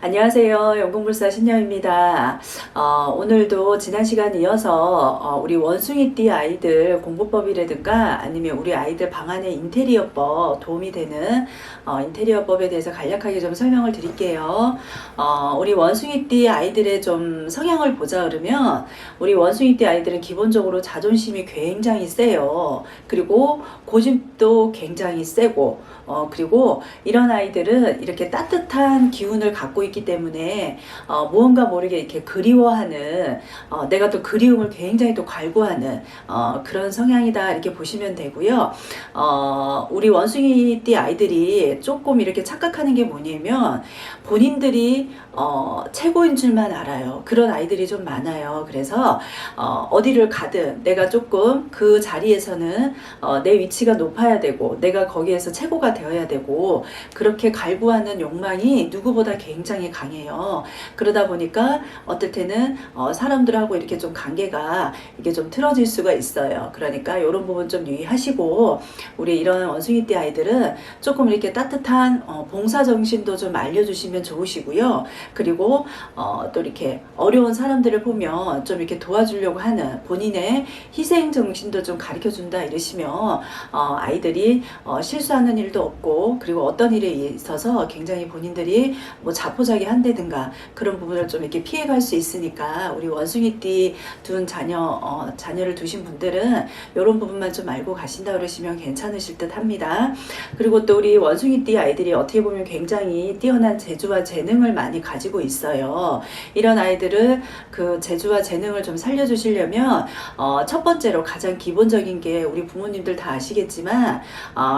안녕하세요. 연공불사 신녀입니다. 오늘도 지난 시간 이어서 우리 원숭이띠 아이들 공부법이라든가 아니면 우리 아이들 방 안의 인테리어법 도움이 되는 인테리어법에 대해서 간략하게 좀 설명을 드릴게요. 우리 원숭이띠 아이들의 좀 성향을 보자 그러면 우리 원숭이띠 아이들은 기본적으로 자존심이 굉장히 세요. 그리고 고집도 굉장히 세고 그리고 이런 아이들은 이렇게 따뜻한 기운을 갖고 있기 때문에 무언가 모르게 이렇게 그리워하는 내가 또 그리움을 굉장히 또 갈구하는 그런 성향이다 이렇게 보시면 되고요. 우리 원숭이띠 아이들이 조금 이렇게 착각하는 게 뭐냐면 본인들이 최고인 줄만 알아요. 그런 아이들이 좀 많아요. 그래서 어디를 가든 내가 조금 그 자리에서는 내 위치가 높아야 되고 내가 거기에서 최고가 되어야 되고 그렇게 갈구하는 욕망이 누구보다 굉장히 강해요. 그러다 보니까 어떨 때는 사람들하고 이렇게 좀 관계가 이게 좀 틀어질 수가 있어요. 그러니까 이런 부분 좀 유의하시고 우리 이런 원숭이띠 아이들은 조금 이렇게 따뜻한 봉사정신도 좀 알려주시면 좋으시고요. 그리고 또 이렇게 어려운 사람들을 보면 좀 이렇게 도와주려고 하는 본인의 희생정신도 좀 가르쳐준다 이러시면 아이들이 실수하는 일도 없고 그리고 어떤 일에 있어서 굉장히 본인들이 뭐 자포자기 한다든가 그런 부분을 좀 이렇게 피해갈 수 있으니까 우리 원숭이띠 둔 자녀를 두신 분들은 이런 부분만 좀 알고 가신다 그러시면 괜찮으실 듯 합니다. 그리고 또 우리 원숭이띠 아이들이 어떻게 보면 굉장히 뛰어난 재주와 재능을 많이 가지고 있어요. 이런 아이들을 그 재주와 재능을 좀 살려주시려면 첫 번째로 가장 기본적인 게 우리 부모님들 다 아시겠지만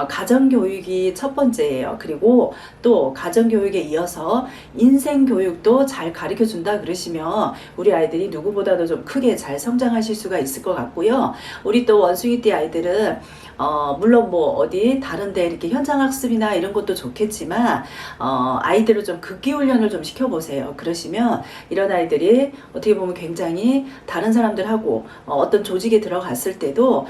가정교육이 첫 번째예요. 그리고 또 가정교육에 이어서 인생교육도 잘 가르쳐준다 그러시면 우리 아이들이 누구보다도 좀 크게 잘 성장하실 수가 있을 것 같고요. 우리 또 원숭이띠 아이들은 물론 뭐 어디 다른데 이렇게 현장학습이나 이런 것도 좋겠지만 아이들을 좀 극기훈련을 좀 시켜보세요. 그러시면 이런 아이들이 어떻게 보면 굉장히 다른 사람들하고 어떤 조직에 들어갔을 때도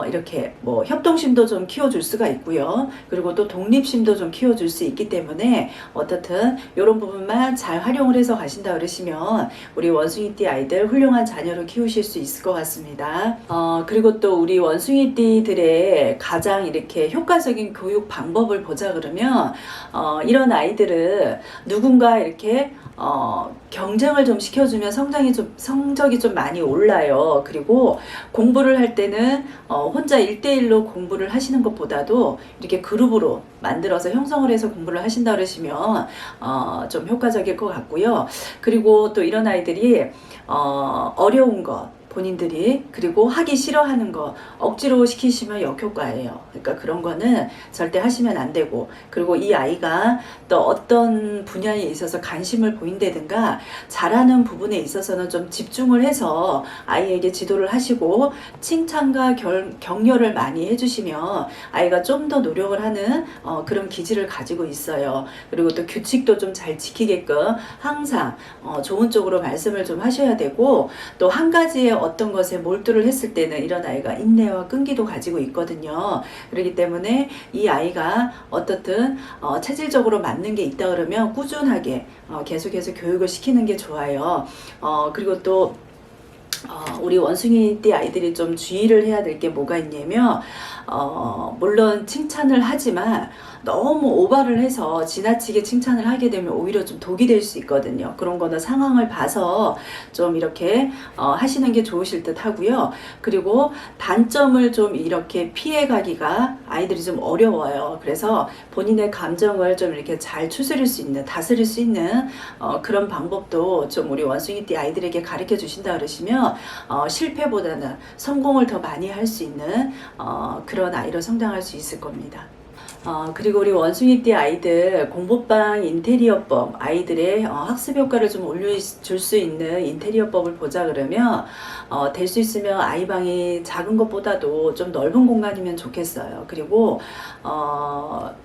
이렇게 뭐 협동심도 좀 키워줄 수가 있고요. 그리고 또 독립심도 좀 키워줄 수 있기 때문에 어떻든 이런 부분만 잘 활용을 해서 가신다 그러시면 우리 원숭이띠 아이들 훌륭한 자녀로 키우실 수 있을 것 같습니다. 그리고 또 우리 원숭이띠들의 가장 이렇게 효과적인 교육 방법을 보자 그러면 이런 아이들은 누군가 이렇게 경쟁을 좀 시켜주면 성적이 좀 많이 올라요. 그리고 공부를 할 때는 혼자 1대1로 공부를 하시는 것보다도 이렇게 그룹으로 만들어서 형성을 해서 공부를 하신다 그러시면 좀 효과적일 것 같고요. 그리고 또 이런 아이들이 어려운 것 본인들이 그리고 하기 싫어하는 거 억지로 시키시면 역효과예요. 그러니까 그런 거는 절대 하시면 안 되고 그리고 이 아이가 또 어떤 분야에 있어서 관심을 보인다든가 잘하는 부분에 있어서는 좀 집중을 해서 아이에게 지도를 하시고 칭찬과 격려를 많이 해주시면 아이가 좀 더 노력을 하는 그런 기질을 가지고 있어요. 그리고 또 규칙도 좀 잘 지키게끔 항상 좋은 쪽으로 말씀을 좀 하셔야 되고 또 한 가지의 어떤 것에 몰두를 했을 때는 이런 아이가 인내와 끈기도 가지고 있거든요. 그렇기 때문에 이 아이가 어떻든 체질적으로 맞는 게 있다 그러면 꾸준하게 계속해서 교육을 시키는 게 좋아요. 그리고 또 우리 원숭이띠 아이들이 좀 주의를 해야 될 게 뭐가 있냐면 물론 칭찬을 하지만 너무 오버를 해서 지나치게 칭찬을 하게 되면 오히려 좀 독이 될 수 있거든요. 그런 거는 상황을 봐서 좀 이렇게 하시는 게 좋으실 듯 하고요. 그리고 단점을 좀 이렇게 피해가기가 아이들이 좀 어려워요. 그래서 본인의 감정을 좀 이렇게 잘 추스릴 수 있는, 다스릴 수 있는 그런 방법도 좀 우리 원숭이띠 아이들에게 가르쳐 주신다 그러시면 실패보다는 성공을 더 많이 할 수 있는 그런 아이로 성장할 수 있을 겁니다. 그리고 우리 원숭이띠 아이들 공부방 인테리어법 아이들의 학습 효과를 좀 올려줄 수 있는 인테리어법을 보자 그러면 될 수 있으면 아이방이 작은 것보다도 좀 넓은 공간이면 좋겠어요. 그리고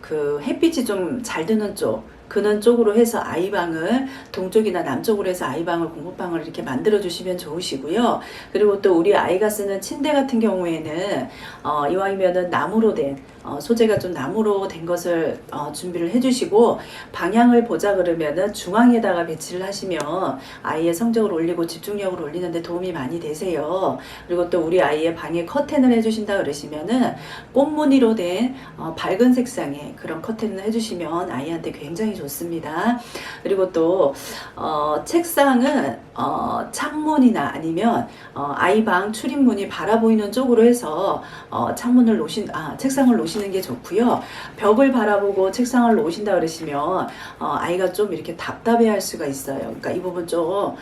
그 햇빛이 좀 잘 드는 쪽 그는 쪽으로 해서 아이방을 동쪽이나 남쪽으로 해서 아이방을 공부방을 이렇게 만들어 주시면 좋으시고요. 그리고 또 우리 아이가 쓰는 침대 같은 경우에는 이왕이면은 나무로 된 소재가 좀 나무로 된 것을 준비를 해주시고, 방향을 보자 그러면은 중앙에다가 배치를 하시면 아이의 성적을 올리고 집중력을 올리는데 도움이 많이 되세요. 그리고 또 우리 아이의 방에 커튼을 해주신다 그러시면은 꽃무늬로 된 밝은 색상의 그런 커튼을 해주시면 아이한테 굉장히 좋습니다. 그리고 또 책상은 창문이나 아니면 아이 방 출입문이 바라보이는 쪽으로 해서 책상을 놓으시는 게 좋고요. 벽을 바라보고 책상을 놓으신다 그러시면 아이가 좀 이렇게 답답해할 수가 있어요. 그러니까 이 부분 좀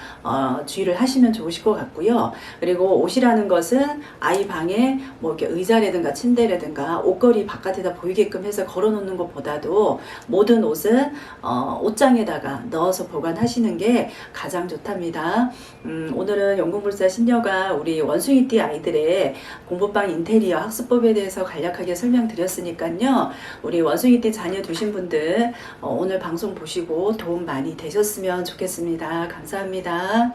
주의를 하시면 좋으실 것 같고요. 그리고 옷이라는 것은 아이 방에 뭐 이렇게 의자라든가 침대라든가 옷걸이 바깥에다 보이게끔 해서 걸어놓는 것보다도 모든 옷은 옷장에다가 넣어서 보관하시는 게 가장 좋답니다. 오늘은 영궁불사 신녀가 우리 원숭이띠 아이들의 공부방 인테리어 학습법에 대해서 간략하게 설명드렸으니까요. 우리 원숭이띠 자녀 두신 분들 오늘 방송 보시고 도움 많이 되셨으면 좋겠습니다. 감사합니다.